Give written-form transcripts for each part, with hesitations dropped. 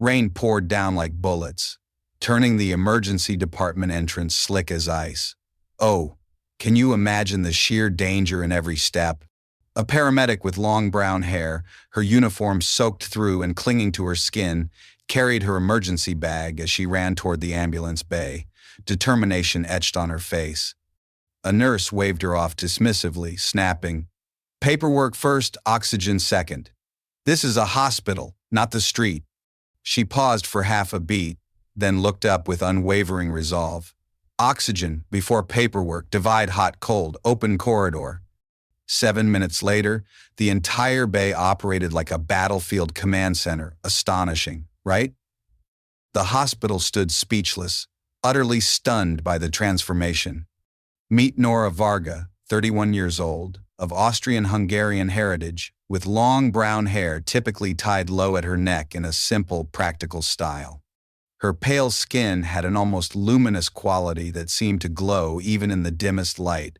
Rain poured down like bullets, turning the emergency department entrance slick as ice. Oh, can you imagine the sheer danger in every step? A paramedic with long brown hair, her uniform soaked through and clinging to her skin, carried her emergency bag as she ran toward the ambulance bay, determination etched on her face. A nurse waved her off dismissively, snapping, "Paperwork first, oxygen second. This is a hospital, not the street." She paused for half a beat, then looked up with unwavering resolve. Oxygen before paperwork, divide hot cold, open corridor. 7 minutes later, the entire bay operated like a battlefield command center. Astonishing, right? The hospital stood speechless, utterly stunned by the transformation. Meet Nora Varga, 31 years old, of Austrian-Hungarian heritage, with long brown hair typically tied low at her neck in a simple, practical style. Her pale skin had an almost luminous quality that seemed to glow even in the dimmest light,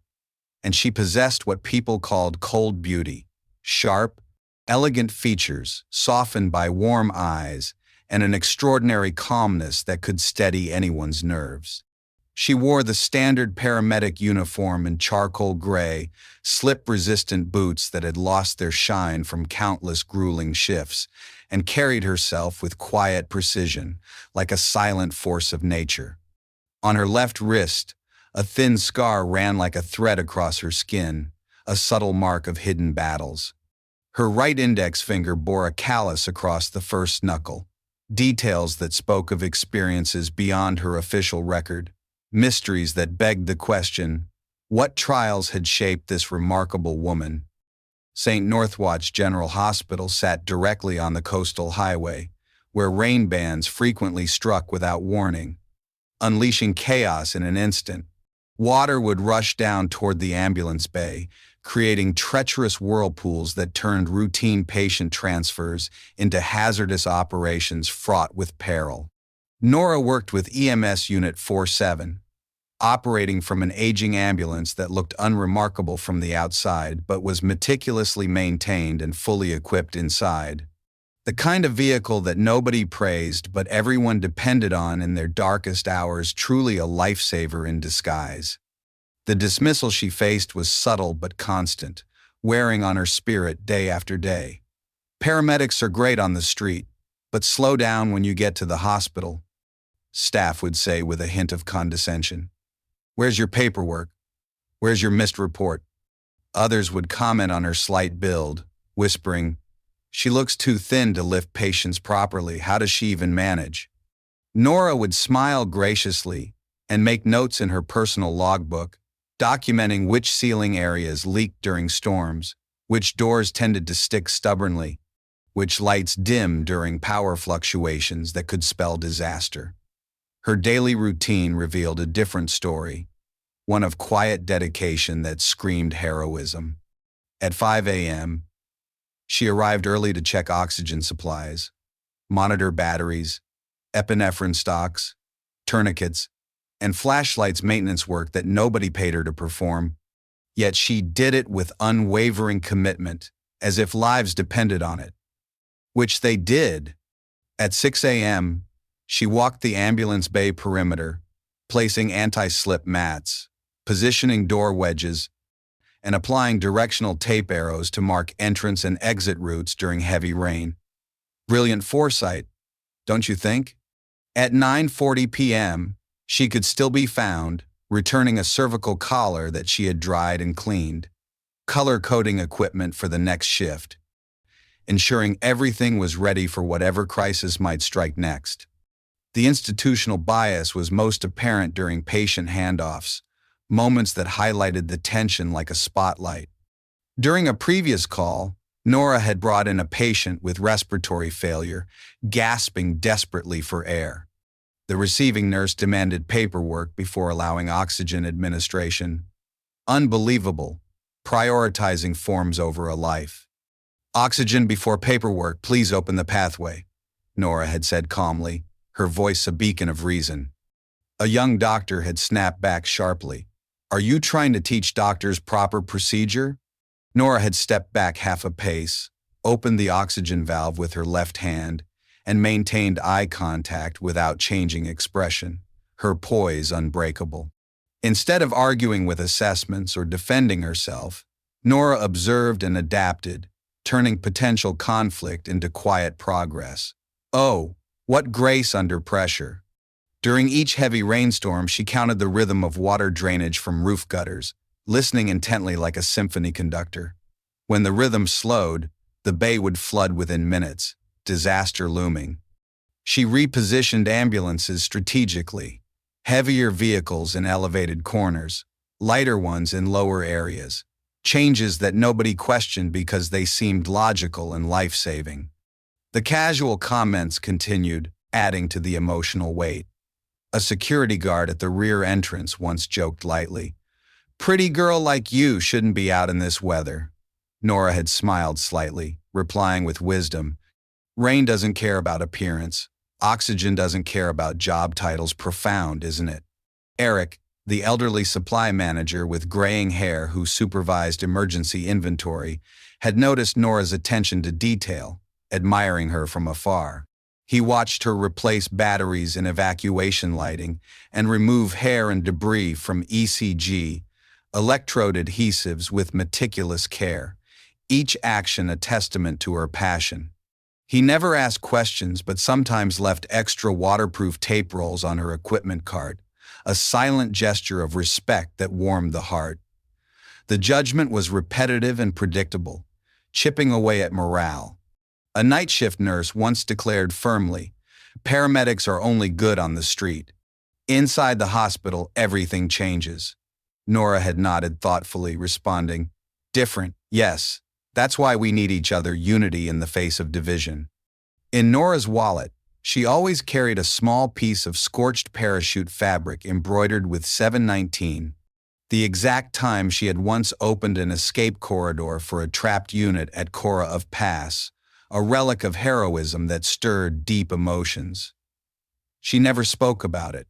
and she possessed what people called cold beauty: sharp, elegant features softened by warm eyes and an extraordinary calmness that could steady anyone's nerves. She wore the standard paramedic uniform in charcoal gray, slip-resistant boots that had lost their shine from countless grueling shifts, and carried herself with quiet precision, like a silent force of nature. On her left wrist, a thin scar ran like a thread across her skin, a subtle mark of hidden battles. Her right index finger bore a callus across the first knuckle, details that spoke of experiences beyond her official record. Mysteries that begged the question, what trials had shaped this remarkable woman? St. Northwatch General Hospital sat directly on the coastal highway, where rain bands frequently struck without warning, unleashing chaos in an instant. Water would rush down toward the ambulance bay, creating treacherous whirlpools that turned routine patient transfers into hazardous operations fraught with peril. Nora worked with EMS Unit 47, operating from an aging ambulance that looked unremarkable from the outside but was meticulously maintained and fully equipped inside. The kind of vehicle that nobody praised but everyone depended on in their darkest hours, truly a lifesaver in disguise. The dismissal she faced was subtle but constant, wearing on her spirit day after day. "Paramedics are great on the street, but slow down when you get to the hospital," staff would say with a hint of condescension. "Where's your paperwork? Where's your missed report?" Others would comment on her slight build, whispering, "She looks too thin to lift patients properly. How does she even manage?" Nora would smile graciously and make notes in her personal logbook, documenting which ceiling areas leaked during storms, which doors tended to stick stubbornly, which lights dimmed during power fluctuations that could spell disaster. Her daily routine revealed a different story, one of quiet dedication that screamed heroism. At 5 a.m., she arrived early to check oxygen supplies, monitor batteries, epinephrine stocks, tourniquets, and flashlights maintenance work that nobody paid her to perform. Yet she did it with unwavering commitment, as if lives depended on it. Which they did. At 6 a.m., she walked the ambulance bay perimeter, placing anti-slip mats, positioning door wedges, and applying directional tape arrows to mark entrance and exit routes during heavy rain. Brilliant foresight, don't you think? At 9:40 p.m., she could still be found, returning a cervical collar that she had dried and cleaned, color-coding equipment for the next shift, ensuring everything was ready for whatever crisis might strike next. The institutional bias was most apparent during patient handoffs, moments that highlighted the tension like a spotlight. During a previous call, Nora had brought in a patient with respiratory failure, gasping desperately for air. The receiving nurse demanded paperwork before allowing oxygen administration. Unbelievable, prioritizing forms over a life. "Oxygen before paperwork, please open the pathway," Nora had said calmly, her voice a beacon of reason. A young doctor had snapped back sharply. "Are you trying to teach doctors proper procedure?" Nora had stepped back half a pace, opened the oxygen valve with her left hand, and maintained eye contact without changing expression, her poise unbreakable. Instead of arguing with assessments or defending herself, Nora observed and adapted, turning potential conflict into quiet progress. Oh, what grace under pressure! During each heavy rainstorm, she counted the rhythm of water drainage from roof gutters, listening intently like a symphony conductor. When the rhythm slowed, the bay would flood within minutes, disaster looming. She repositioned ambulances strategically, heavier vehicles in elevated corners, lighter ones in lower areas, changes that nobody questioned because they seemed logical and life-saving. The casual comments continued, adding to the emotional weight. A security guard at the rear entrance once joked lightly, "Pretty girl like you shouldn't be out in this weather." Nora had smiled slightly, replying with wisdom, "Rain doesn't care about appearance. Oxygen doesn't care about job titles." Profound, isn't it? Eric, the elderly supply manager with graying hair who supervised emergency inventory, had noticed Nora's attention to detail, admiring her from afar. He watched her replace batteries in evacuation lighting and remove hair and debris from ECG, electrode adhesives with meticulous care, each action a testament to her passion. He never asked questions but sometimes left extra waterproof tape rolls on her equipment cart, a silent gesture of respect that warmed the heart. The judgment was repetitive and predictable, chipping away at morale. A night shift nurse once declared firmly, "Paramedics are only good on the street. Inside the hospital, everything changes." Nora had nodded thoughtfully, responding, "Different, yes. That's why we need each other, unity in the face of division." In Nora's wallet, she always carried a small piece of scorched parachute fabric embroidered with 719, the exact time she had once opened an escape corridor for a trapped unit at Cora of Pass, a relic of heroism that stirred deep emotions. She never spoke about it,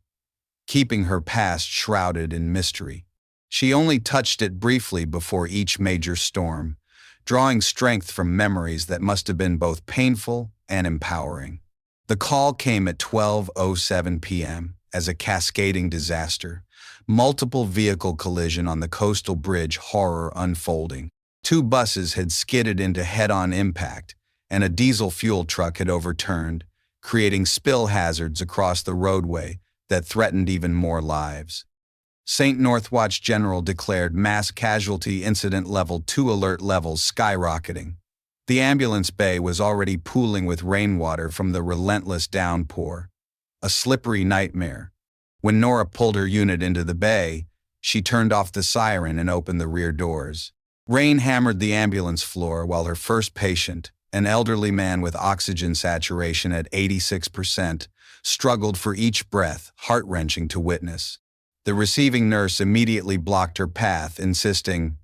keeping her past shrouded in mystery. She only touched it briefly before each major storm, drawing strength from memories that must have been both painful and empowering. The call came at 12:07 p.m. as a cascading disaster, multiple vehicle collision on the coastal bridge, horror unfolding. 2 buses had skidded into head-on impact, and a diesel fuel truck had overturned, creating spill hazards across the roadway that threatened even more lives. St. Northwatch General declared mass casualty incident level 2 alert levels skyrocketing. The ambulance bay was already pooling with rainwater from the relentless downpour, a slippery nightmare. When Nora pulled her unit into the bay, she turned off the siren and opened the rear doors. Rain hammered the ambulance floor while her first patient, an elderly man with oxygen saturation at 86%, struggled for each breath, heart-wrenching to witness. The receiving nurse immediately blocked her path, insisting,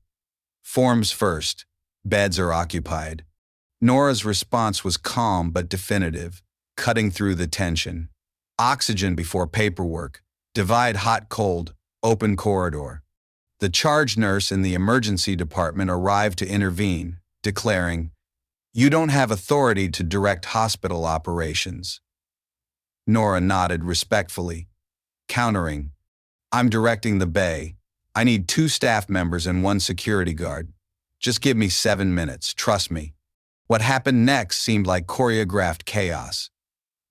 "Forms first. Beds are occupied." Nora's response was calm but definitive, cutting through the tension. "Oxygen before paperwork. Divide hot-cold. Open corridor." The charge nurse in the emergency department arrived to intervene, declaring, "You don't have authority to direct hospital operations." Nora nodded respectfully, countering, "I'm directing the bay. I need 2 staff members and 1 security guard. Just give me 7 minutes, trust me." What happened next seemed like choreographed chaos,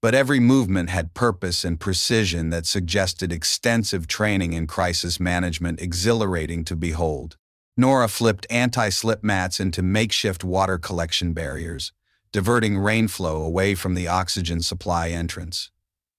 but every movement had purpose and precision that suggested extensive training in crisis management, exhilarating to behold. Nora flipped anti-slip mats into makeshift water collection barriers, diverting rainflow away from the oxygen supply entrance.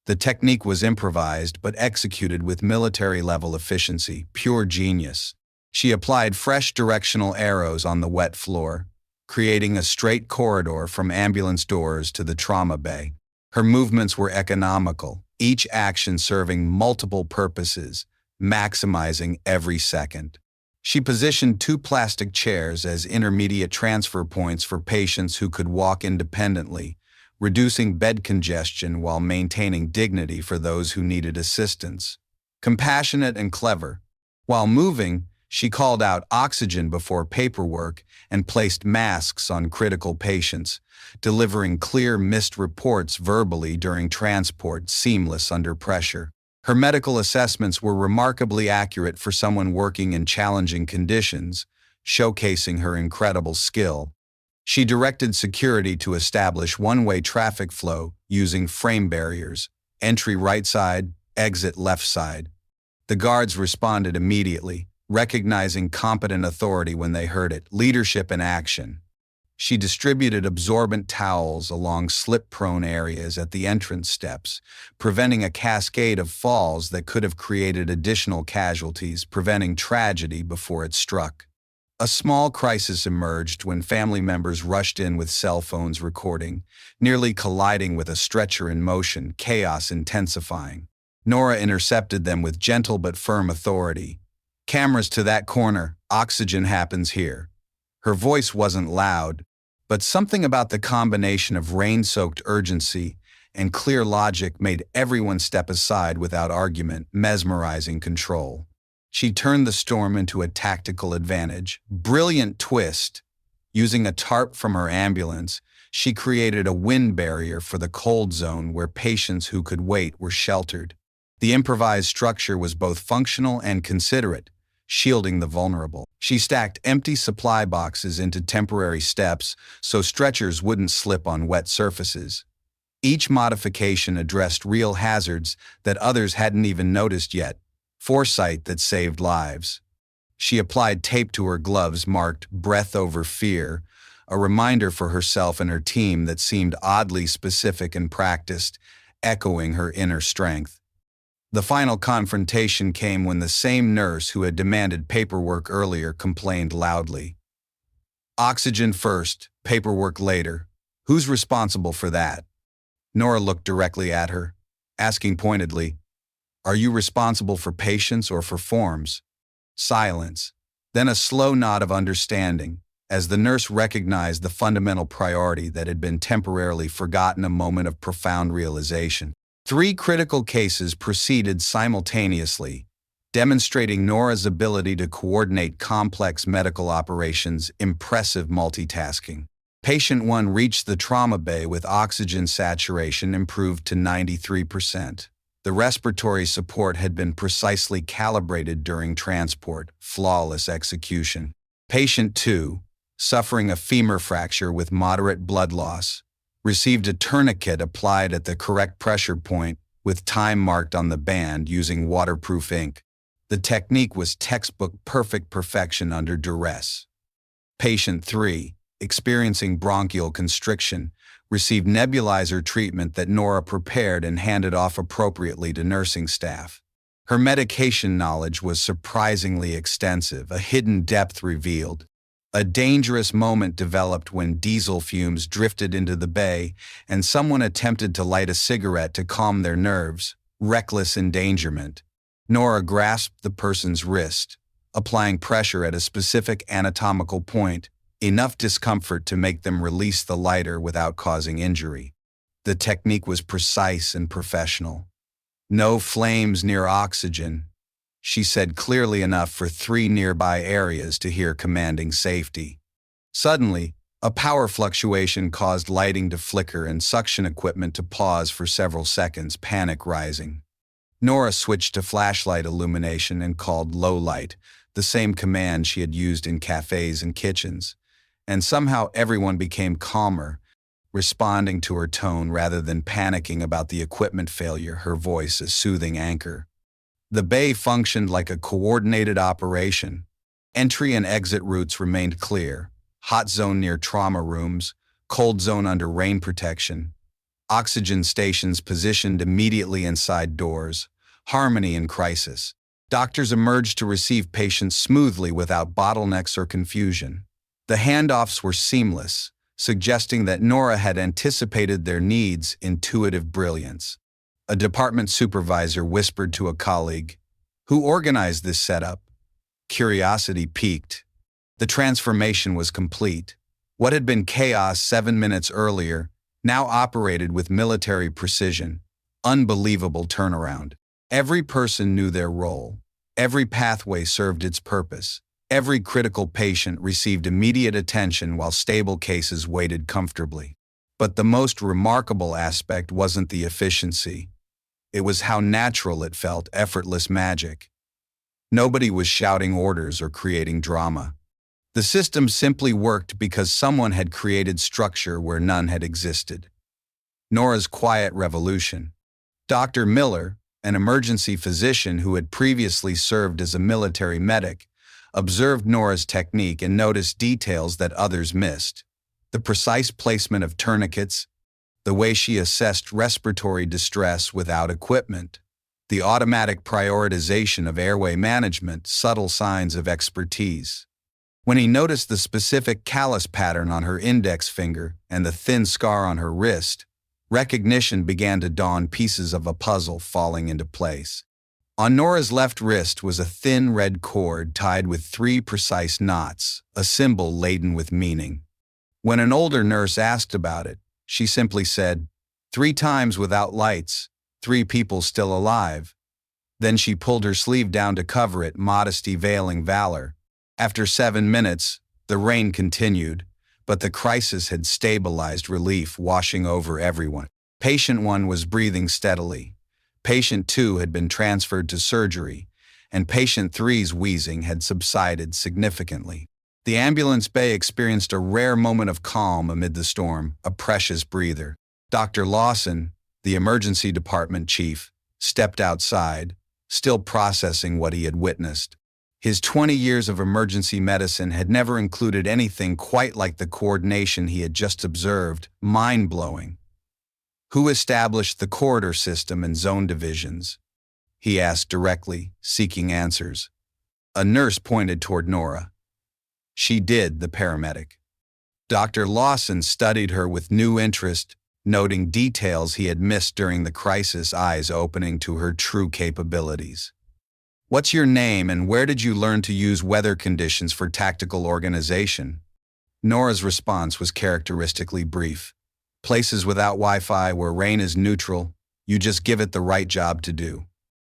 The technique was improvised but executed with military-level efficiency, pure genius. She applied fresh directional arrows on the wet floor, creating a straight corridor from ambulance doors to the trauma bay. Her movements were economical, each action serving multiple purposes, maximizing every second. She positioned 2 plastic chairs as intermediate transfer points for patients who could walk independently, reducing bed congestion while maintaining dignity for those who needed assistance. Compassionate and clever. While moving, She called out oxygen before paperwork and placed masks on critical patients, delivering clear missed reports verbally during transport, seamless under pressure. Her medical assessments were remarkably accurate for someone working in challenging conditions, showcasing her incredible skill. She directed security to establish one-way traffic flow using frame barriers, entry right side, exit left side. The guards responded immediately, recognizing competent authority when they heard it, leadership in action. She distributed absorbent towels along slip-prone areas at the entrance steps, preventing a cascade of falls that could have created additional casualties, preventing tragedy before it struck. A small crisis emerged when family members rushed in with cell phones recording, nearly colliding with a stretcher in motion, chaos intensifying. Nora intercepted them with gentle but firm authority. "Cameras to that corner, oxygen happens here." Her voice wasn't loud, but something about the combination of rain-soaked urgency and clear logic made everyone step aside without argument, mesmerizing control. She turned the storm into a tactical advantage. Brilliant twist. Using a tarp from her ambulance, she created a wind barrier for the cold zone where patients who could wait were sheltered. The improvised structure was both functional and considerate, shielding the vulnerable. She stacked empty supply boxes into temporary steps so stretchers wouldn't slip on wet surfaces. Each modification addressed real hazards that others hadn't even noticed yet, foresight that saved lives. She applied tape to her gloves marked "Breath over Fear," a reminder for herself and her team that seemed oddly specific and practiced, echoing her inner strength. The final confrontation came when the same nurse who had demanded paperwork earlier complained loudly. "Oxygen first, paperwork later. Who's responsible for that?" Nora looked directly at her, asking pointedly, "Are you responsible for patients or for forms?" Silence, then a slow nod of understanding, as the nurse recognized the fundamental priority that had been temporarily forgotten, a moment of profound realization. 3 critical cases proceeded simultaneously, demonstrating Nora's ability to coordinate complex medical operations, impressive multitasking. Patient 1 reached the trauma bay with oxygen saturation improved to 93%. The respiratory support had been precisely calibrated during transport, flawless execution. Patient 2, suffering a femur fracture with moderate blood loss, received a tourniquet applied at the correct pressure point with time marked on the band using waterproof ink. The technique was textbook perfect perfection under duress. Patient 3, experiencing bronchial constriction, received nebulizer treatment that Nora prepared and handed off appropriately to nursing staff. Her medication knowledge was surprisingly extensive, a hidden depth revealed. A dangerous moment developed when diesel fumes drifted into the bay and someone attempted to light a cigarette to calm their nerves, reckless endangerment. Nora grasped the person's wrist, applying pressure at a specific anatomical point, enough discomfort to make them release the lighter without causing injury. The technique was precise and professional. "No flames near oxygen," she said clearly enough for 3 nearby areas to hear, commanding safety. Suddenly, a power fluctuation caused lighting to flicker and suction equipment to pause for several seconds, panic rising. Nora switched to flashlight illumination and called low light, the same command she had used in cafes and kitchens. And somehow everyone became calmer, responding to her tone rather than panicking about the equipment failure, her voice a soothing anchor. The bay functioned like a coordinated operation. Entry and exit routes remained clear. Hot zone near trauma rooms, cold zone under rain protection. Oxygen stations positioned immediately inside doors. Harmony in crisis. Doctors emerged to receive patients smoothly without bottlenecks or confusion. The handoffs were seamless, suggesting that Nora had anticipated their needs, intuitive brilliance. A department supervisor whispered to a colleague, "Who organized this setup?" Curiosity piqued. The transformation was complete. What had been chaos 7 minutes earlier now operated with military precision. Unbelievable turnaround. Every person knew their role. Every pathway served its purpose. Every critical patient received immediate attention while stable cases waited comfortably. But the most remarkable aspect wasn't the efficiency. It was how natural it felt, effortless magic. Nobody was shouting orders or creating drama. The system simply worked because someone had created structure where none had existed. Nora's quiet revolution. Dr. Miller, an emergency physician who had previously served as a military medic, observed Nora's technique and noticed details that others missed. The precise placement of tourniquets, the way she assessed respiratory distress without equipment, the automatic prioritization of airway management, subtle signs of expertise. When he noticed the specific callus pattern on her index finger and the thin scar on her wrist, recognition began to dawn, pieces of a puzzle falling into place. On Nora's left wrist was a thin red cord tied with 3 precise knots, a symbol laden with meaning. When an older nurse asked about it, she simply said, 3 times without lights, 3 people still alive. Then she pulled her sleeve down to cover it, modesty veiling valor. After 7 minutes, the rain continued, but the crisis had stabilized, relief washing over everyone. Patient 1 was breathing steadily. Patient 2 had been transferred to surgery, and patient 3's wheezing had subsided significantly. The ambulance bay experienced a rare moment of calm amid the storm, a precious breather. Dr. Lawson, the emergency department chief, stepped outside, still processing what he had witnessed. His 20 years of emergency medicine had never included anything quite like the coordination he had just observed, mind-blowing. Who established the corridor system and zone divisions? He asked directly, seeking answers. A nurse pointed toward Nora. She did, the paramedic. Dr. Lawson studied her with new interest, noting details he had missed during the crisis, eyes opening to her true capabilities. What's your name and where did you learn to use weather conditions for tactical organization? Nora's response was characteristically brief. Places without Wi-Fi where rain is neutral, you just give it the right job to do.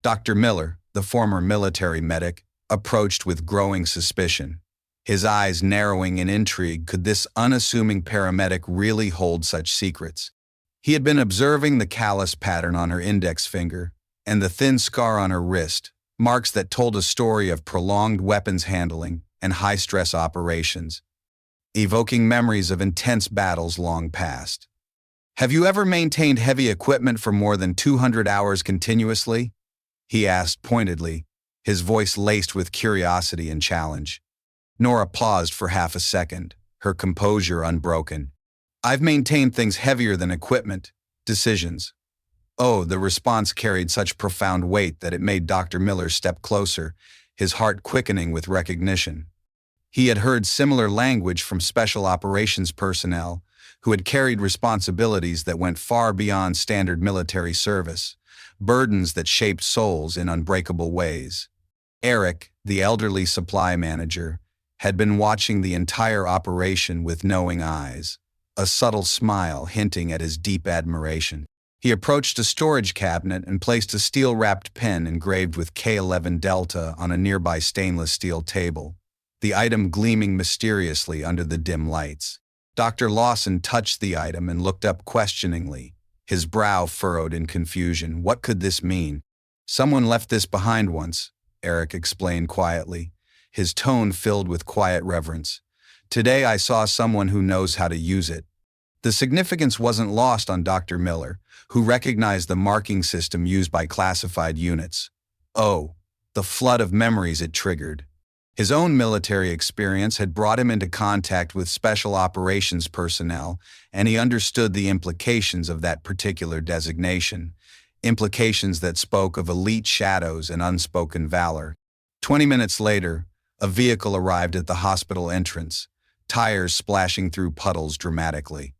Dr. Miller, the former military medic, approached with growing suspicion. His eyes narrowing in intrigue. Could this unassuming paramedic really hold such secrets? He had been observing the callus pattern on her index finger and the thin scar on her wrist, marks that told a story of prolonged weapons handling and high-stress operations, evoking memories of intense battles long past. Have you ever maintained heavy equipment for more than 200 hours continuously? He asked pointedly, his voice laced with curiosity and challenge. Nora paused for half a second, her composure unbroken. I've maintained things heavier than equipment, decisions. Oh, the response carried such profound weight that it made Dr. Miller step closer, his heart quickening with recognition. He had heard similar language from special operations personnel who had carried responsibilities that went far beyond standard military service, burdens that shaped souls in unbreakable ways. Eric, the elderly supply manager, had been watching the entire operation with knowing eyes, a subtle smile hinting at his deep admiration. He approached a storage cabinet and placed a steel-wrapped pen engraved with K11 Delta on a nearby stainless steel table, the item gleaming mysteriously under the dim lights. Dr. Lawson touched the item and looked up questioningly, his brow furrowed in confusion. What could this mean? Someone left this behind once, Eric explained quietly, his tone filled with quiet reverence. Today I saw someone who knows how to use it. The significance wasn't lost on Dr. Miller, who recognized the marking system used by classified units. Oh, the flood of memories it triggered. His own military experience had brought him into contact with special operations personnel, and he understood the implications of that particular designation, implications that spoke of elite shadows and unspoken valor. 20 minutes later, a vehicle arrived at the hospital entrance, tires splashing through puddles dramatically.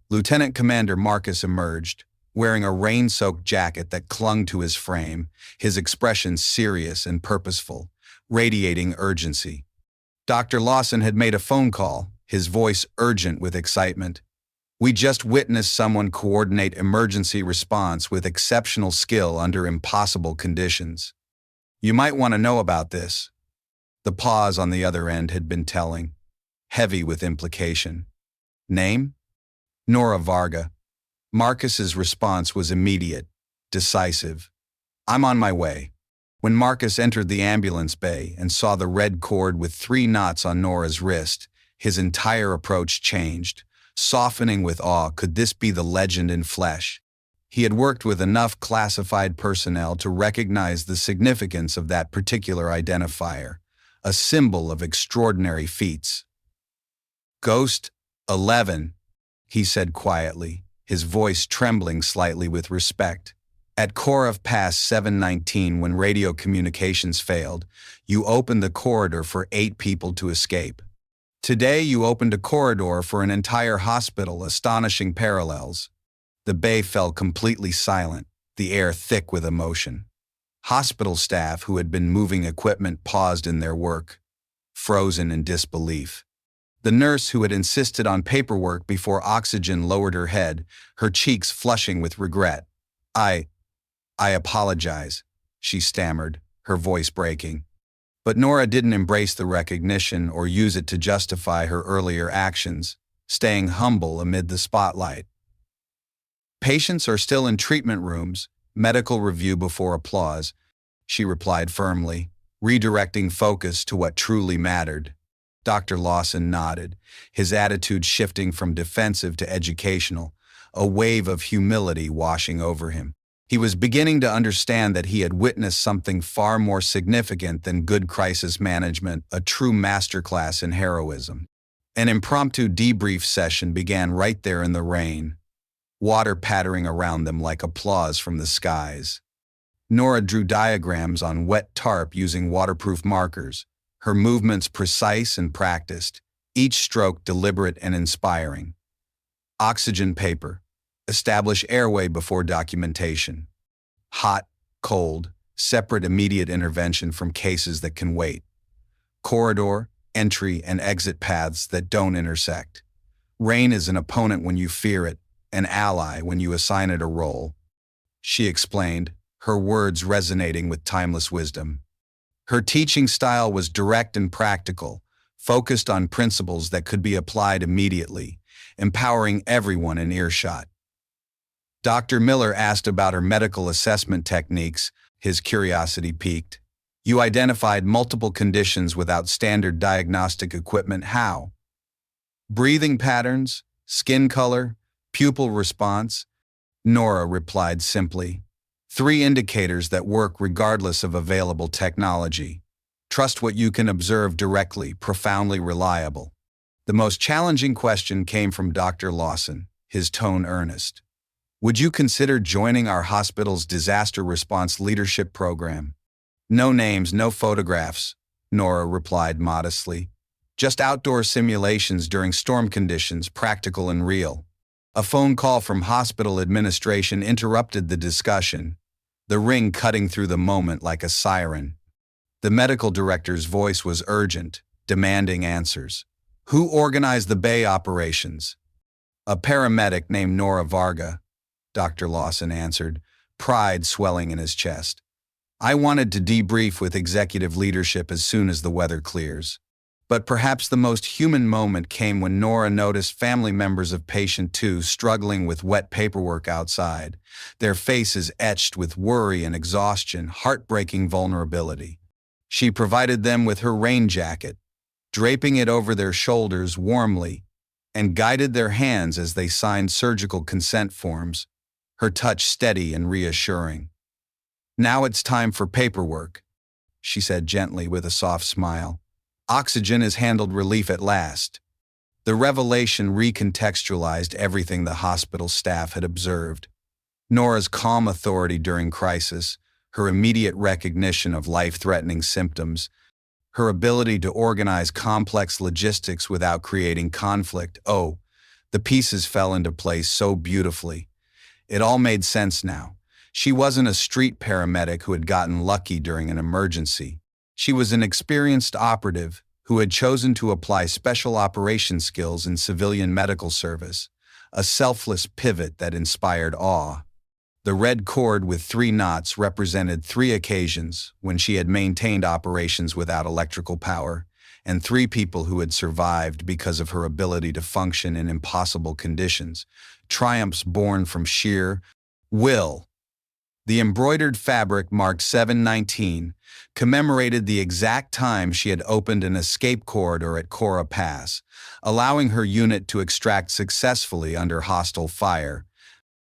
Lieutenant Commander Marcus emerged, wearing a rain-soaked jacket that clung to his frame, his expression serious and purposeful, radiating urgency. Dr. Lawson had made a phone call, his voice urgent with excitement. We just witnessed someone coordinate emergency response with exceptional skill under impossible conditions. You might want to know about this. The pause on the other end had been telling, heavy with implication. Name? Nora Varga. Marcus's response was immediate, decisive. I'm on my way. When Marcus entered the ambulance bay and saw the red cord with 3 knots on Nora's wrist, his entire approach changed, softening with awe. Could this be the legend in flesh? He had worked with enough classified personnel to recognize the significance of that particular identifier, a symbol of extraordinary feats. Ghost 11, he said quietly, his voice trembling slightly with respect. At core of past 719, when radio communications failed, you opened the corridor for 8 people to escape. Today you opened a corridor for an entire hospital, astonishing parallels. The bay fell completely silent, the air thick with emotion. Hospital staff who had been moving equipment paused in their work, frozen in disbelief. The nurse who had insisted on paperwork before Oxygen lowered her head, her cheeks flushing with regret. I apologize, she stammered, her voice breaking. But Nora didn't embrace the recognition or use it to justify her earlier actions, staying humble amid the spotlight. Patients are still in treatment rooms, medical review before applause, she replied firmly, redirecting focus to what truly mattered. Dr. Lawson nodded, his attitude shifting from defensive to educational, a wave of humility washing over him. He was beginning to understand that he had witnessed something far more significant than good crisis management, a true masterclass in heroism. An impromptu debrief session began right there in the rain, water pattering around them like applause from the skies. Nora drew diagrams on wet tarp using waterproof markers, her movements precise and practiced, each stroke deliberate and inspiring. Oxygen paper. Establish airway before documentation. Hot, cold, separate immediate intervention from cases that can wait. Corridor, entry, and exit paths that don't intersect. Rain is an opponent when you fear it, an ally when you assign it a role. She explained, her words resonating with timeless wisdom. Her teaching style was direct and practical, focused on principles that could be applied immediately, empowering everyone in earshot. Dr. Miller asked about her medical assessment techniques, his curiosity piqued. You identified multiple conditions without standard diagnostic equipment. How? Breathing patterns, skin color, pupil response? Nora replied simply. 3 indicators that work regardless of available technology. Trust what you can observe directly, profoundly reliable. The most challenging question came from Dr. Lawson, his tone earnest. Would you consider joining our hospital's disaster response leadership program? No names, no photographs, Nora replied modestly. Just outdoor simulations during storm conditions, practical and real. A phone call from hospital administration interrupted the discussion, the ring cutting through the moment like a siren. The medical director's voice was urgent, demanding answers. Who organized the bay operations? A paramedic named Nora Varga, Dr. Lawson answered, pride swelling in his chest. I wanted to debrief with executive leadership as soon as the weather clears. But perhaps the most human moment came when Nora noticed family members of patient 2 struggling with wet paperwork outside, their faces etched with worry and exhaustion, heartbreaking vulnerability. She provided them with her rain jacket, draping it over their shoulders warmly, and guided their hands as they signed surgical consent forms, her touch steady and reassuring. Now it's time for paperwork, she said gently with a soft smile. Oxygen has handled relief at last. The revelation recontextualized everything the hospital staff had observed. Nora's calm authority during crisis, her immediate recognition of life-threatening symptoms, her ability to organize complex logistics without creating conflict. Oh, the pieces fell into place so beautifully. It all made sense now. She wasn't a street paramedic who had gotten lucky during an emergency. She was an experienced operative who had chosen to apply special operations skills in civilian medical service, a selfless pivot that inspired awe. The red cord with 3 knots represented 3 occasions when she had maintained operations without electrical power, and 3 people who had survived because of her ability to function in impossible conditions, triumphs born from sheer will. The embroidered fabric marked 719 commemorated the exact time she had opened an escape corridor at Cora Pass, allowing her unit to extract successfully under hostile fire,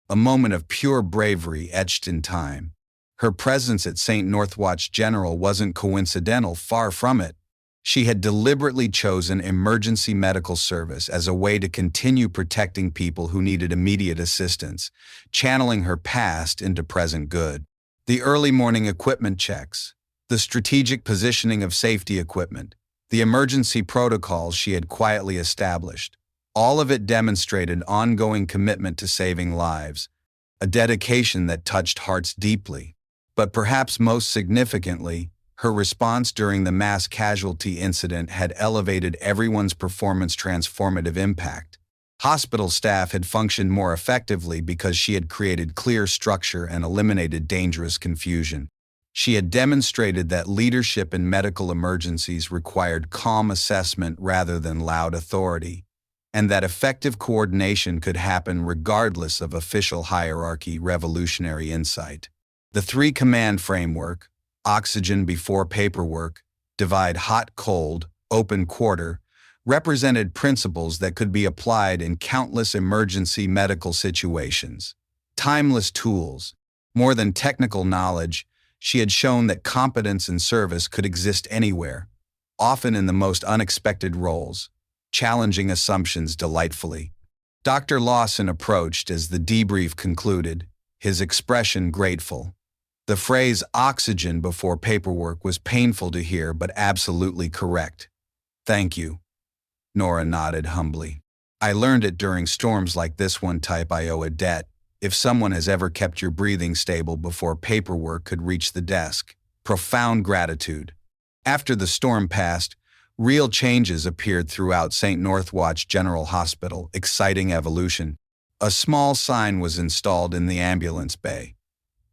a moment of pure bravery etched in time. Her presence at St. Northwatch General wasn't coincidental, far from it. She had deliberately chosen emergency medical service as a way to continue protecting people who needed immediate assistance, channeling her past into present good. The early morning equipment checks, the strategic positioning of safety equipment, the emergency protocols she had quietly established, all of it demonstrated ongoing commitment to saving lives, a dedication that touched hearts deeply. But perhaps most significantly, her response during the mass casualty incident had elevated everyone's performance transformative impact. Hospital staff had functioned more effectively because she had created clear structure and eliminated dangerous confusion. She had demonstrated that leadership in medical emergencies required calm assessment rather than loud authority, and that effective coordination could happen regardless of official hierarchy. Revolutionary insight. The 3-command framework, oxygen before paperwork, divide hot-cold, open quarter, represented principles that could be applied in countless emergency medical situations. Timeless tools. More than technical knowledge, she had shown that competence and service could exist anywhere, often in the most unexpected roles, challenging assumptions delightfully. Dr. Lawson approached as the debrief concluded, his expression grateful. The phrase oxygen before paperwork was painful to hear but absolutely correct. Thank you. Nora nodded humbly. I learned it during storms like this one. I owe a debt. If someone has ever kept your breathing stable before paperwork could reach the desk. Profound gratitude. After the storm passed, real changes appeared throughout St. Northwatch General Hospital. Exciting evolution. A small sign was installed in the ambulance bay.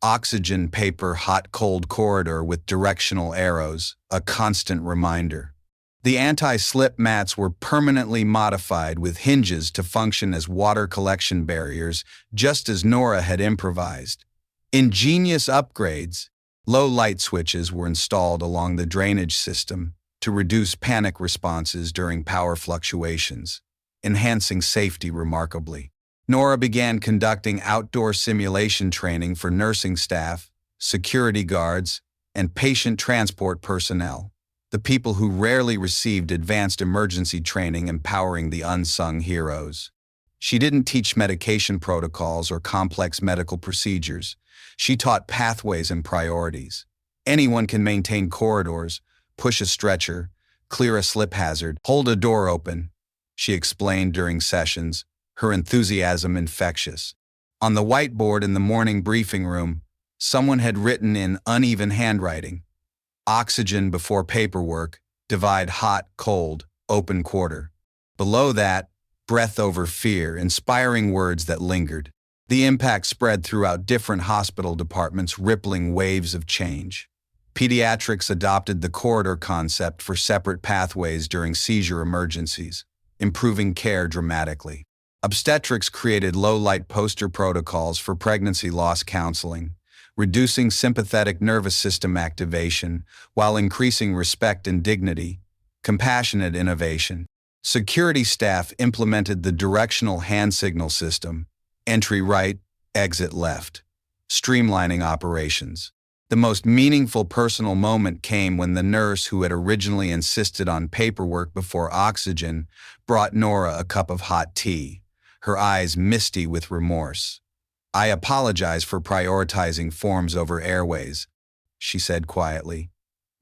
Oxygen paper hot-cold corridor with directional arrows, a constant reminder. The anti-slip mats were permanently modified with hinges to function as water collection barriers, just as Nora had improvised. Ingenious upgrades. Low light switches were installed along the drainage system to reduce panic responses during power fluctuations, enhancing safety remarkably. Nora began conducting outdoor simulation training for nursing staff, security guards, and patient transport personnel, the people who rarely received advanced emergency training, empowering the unsung heroes. She didn't teach medication protocols or complex medical procedures. She taught pathways and priorities. Anyone can maintain corridors, push a stretcher, clear a slip hazard, hold a door open, she explained during sessions, her enthusiasm infectious. On the whiteboard in the morning briefing room, someone had written in uneven handwriting, oxygen before paperwork, divide hot, cold, open quarter. Below that, breath over fear, inspiring words that lingered. The impact spread throughout different hospital departments, rippling waves of change. Pediatrics adopted the corridor concept for separate pathways during seizure emergencies, improving care dramatically. Obstetrics created low-light poster protocols for pregnancy loss counseling, reducing sympathetic nervous system activation while increasing respect and dignity. Compassionate innovation. Security staff implemented the directional hand signal system, entry right, exit left, streamlining operations. The most meaningful personal moment came when the nurse who had originally insisted on paperwork before oxygen brought Nora a cup of hot tea, her eyes misty with remorse. I apologize for prioritizing forms over airways, she said quietly.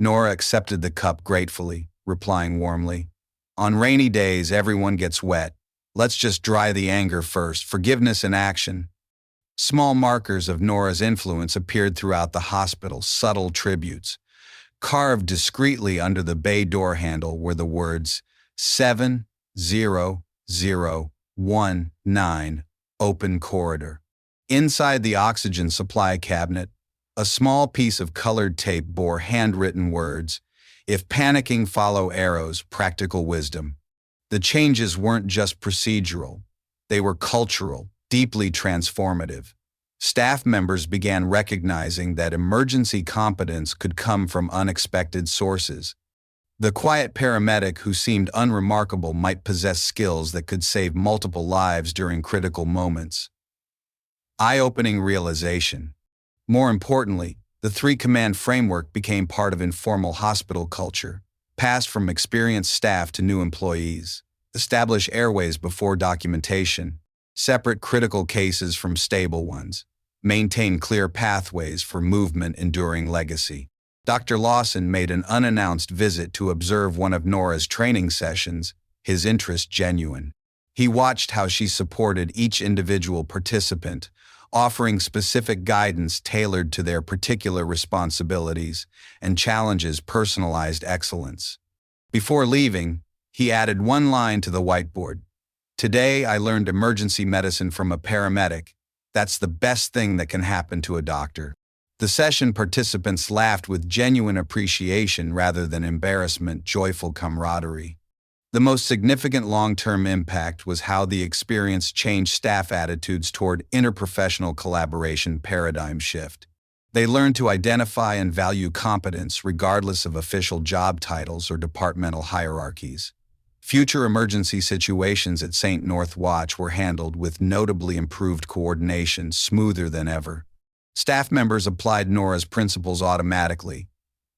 Nora accepted the cup gratefully, replying warmly, on rainy days everyone gets wet. Let's just dry the anger first. Forgiveness in action. Small markers of Nora's influence appeared throughout the hospital, subtle tributes. Carved discreetly under the bay door handle were the words 70019, open corridor. Inside the oxygen supply cabinet, a small piece of colored tape bore handwritten words, "If panicking, follow arrows, practical wisdom." The changes weren't just procedural. They were cultural, deeply transformative. Staff members began recognizing that emergency competence could come from unexpected sources. The quiet paramedic who seemed unremarkable might possess skills that could save multiple lives during critical moments. Eye-opening realization. More importantly, the three-command framework became part of informal hospital culture, passed from experienced staff to new employees. Establish airways before documentation. Separate critical cases from stable ones. Maintain clear pathways for movement enduring legacy. Dr. Lawson made an unannounced visit to observe one of Nora's training sessions, his interest genuine. He watched how she supported each individual participant, offering specific guidance tailored to their particular responsibilities and challenges personalized excellence. Before leaving, he added one line to the whiteboard. "Today I learned emergency medicine from a paramedic. That's the best thing that can happen to a doctor." The session participants laughed with genuine appreciation rather than embarrassment, joyful camaraderie. The most significant long-term impact was how the experience changed staff attitudes toward interprofessional collaboration paradigm shift. They learned to identify and value competence regardless of official job titles or departmental hierarchies. Future emergency situations at St. North Watch were handled with notably improved coordination, smoother than ever. Staff members applied Nora's principles automatically.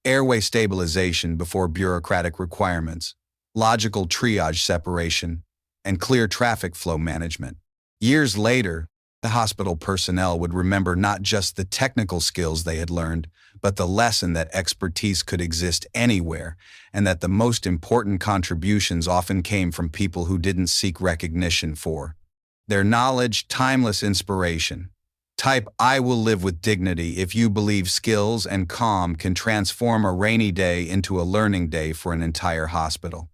Airway stabilization before bureaucratic requirements, logical triage separation, and clear traffic flow management. Years later, the hospital personnel would remember not just the technical skills they had learned, but the lesson that expertise could exist anywhere, and that the most important contributions often came from people who didn't seek recognition for their knowledge. Timeless inspiration. Type "I will live with dignity" if you believe skills and calm can transform a rainy day into a learning day for an entire hospital.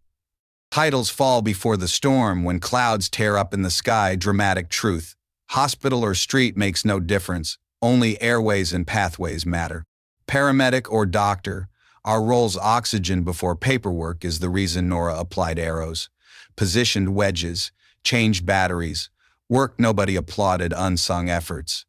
Titles fall before the storm when clouds tear up in the sky. Dramatic truth. Hospital or street makes no difference. Only airways and pathways matter. Paramedic or doctor, our role's oxygen before paperwork is the reason Nora applied arrows, positioned wedges, changed batteries, work nobody applauded, unsung efforts.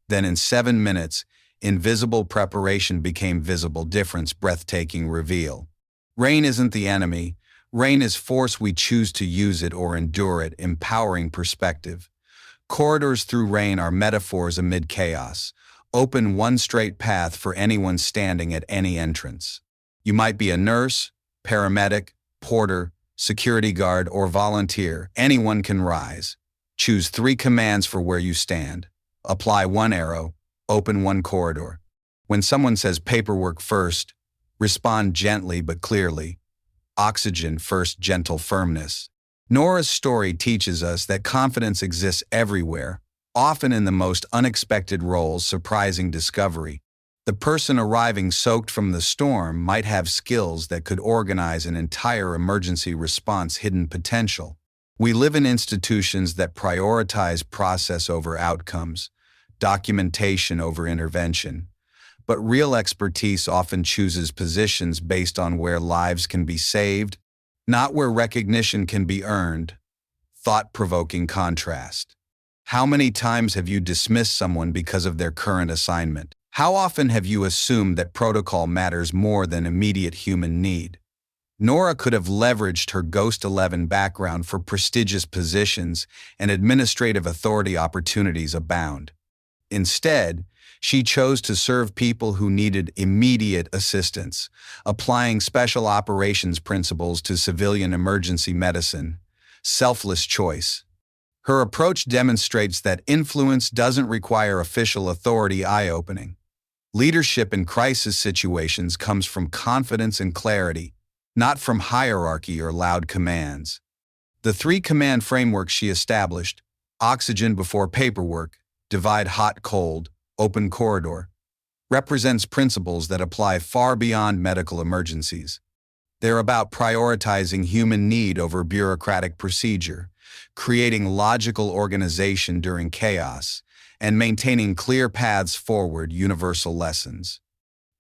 Then in 7 minutes, invisible preparation became visible difference, breathtaking reveal. Rain isn't the enemy. Rain is force. We choose to use it or endure it. Empowering perspective. Corridors through rain are metaphors amid chaos. Open one straight path for anyone standing at any entrance. You might be a nurse, paramedic, porter, security guard, or volunteer. Anyone can rise. Choose 3 commands for where you stand. Apply 1 arrow. Open 1 corridor. When someone says paperwork first, respond gently but clearly. Oxygen first, gentle firmness. Nora's story teaches us that confidence exists everywhere, often in the most unexpected roles. Surprising discovery. The person arriving soaked from the storm might have skills that could organize an entire emergency response. Hidden potential. We live in institutions that prioritize process over outcomes, documentation over intervention. But real expertise often chooses positions based on where lives can be saved, not where recognition can be earned. Thought-provoking contrast. How many times have you dismissed someone because of their current assignment? How often have you assumed that protocol matters more than immediate human need? Nora could have leveraged her Ghost 11 background for prestigious positions, and administrative authority opportunities abound. Instead, she chose to serve people who needed immediate assistance, applying special operations principles to civilian emergency medicine. Selfless choice. Her approach demonstrates that influence doesn't require official authority. Eye-opening. Leadership in crisis situations comes from confidence and clarity, not from hierarchy or loud commands. The 3-command framework she established, oxygen before paperwork, divide hot-cold, open corridor, represents principles that apply far beyond medical emergencies. They're about prioritizing human need over bureaucratic procedure, creating logical organization during chaos, and maintaining clear paths forward, universal lessons.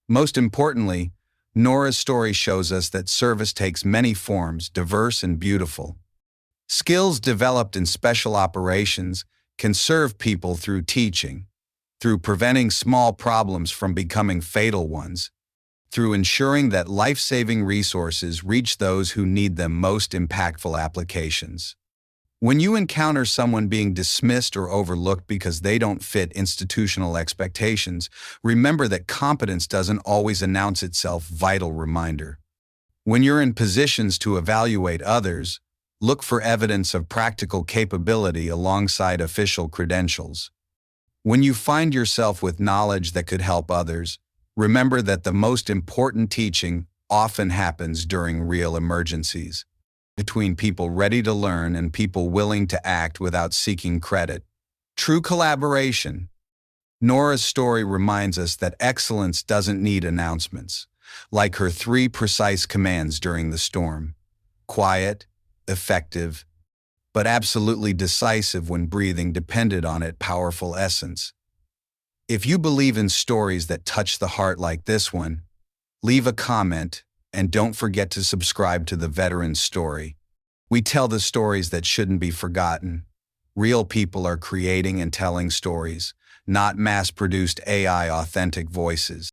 Most importantly, Nora's story shows us that service takes many forms, diverse and beautiful. Skills developed in special operations can serve people through teaching, through preventing small problems from becoming fatal ones, through ensuring that life-saving resources reach those who need them, most impactful applications. When you encounter someone being dismissed or overlooked because they don't fit institutional expectations, remember that competence doesn't always announce itself. Vital reminder. When you're in positions to evaluate others, look for evidence of practical capability alongside official credentials. When you find yourself with knowledge that could help others, remember that the most important teaching often happens during real emergencies. Between people ready to learn and people willing to act without seeking credit. True collaboration. Nora's story reminds us that excellence doesn't need announcements, like her 3 precise commands during the storm. Quiet, effective, but absolutely decisive when breathing depended on it. Powerful essence. If you believe in stories that touch the heart like this one, leave a comment and don't forget to subscribe to The Veteran's Story. We tell the stories that shouldn't be forgotten. Real people are creating and telling stories, not mass-produced AI authentic voices.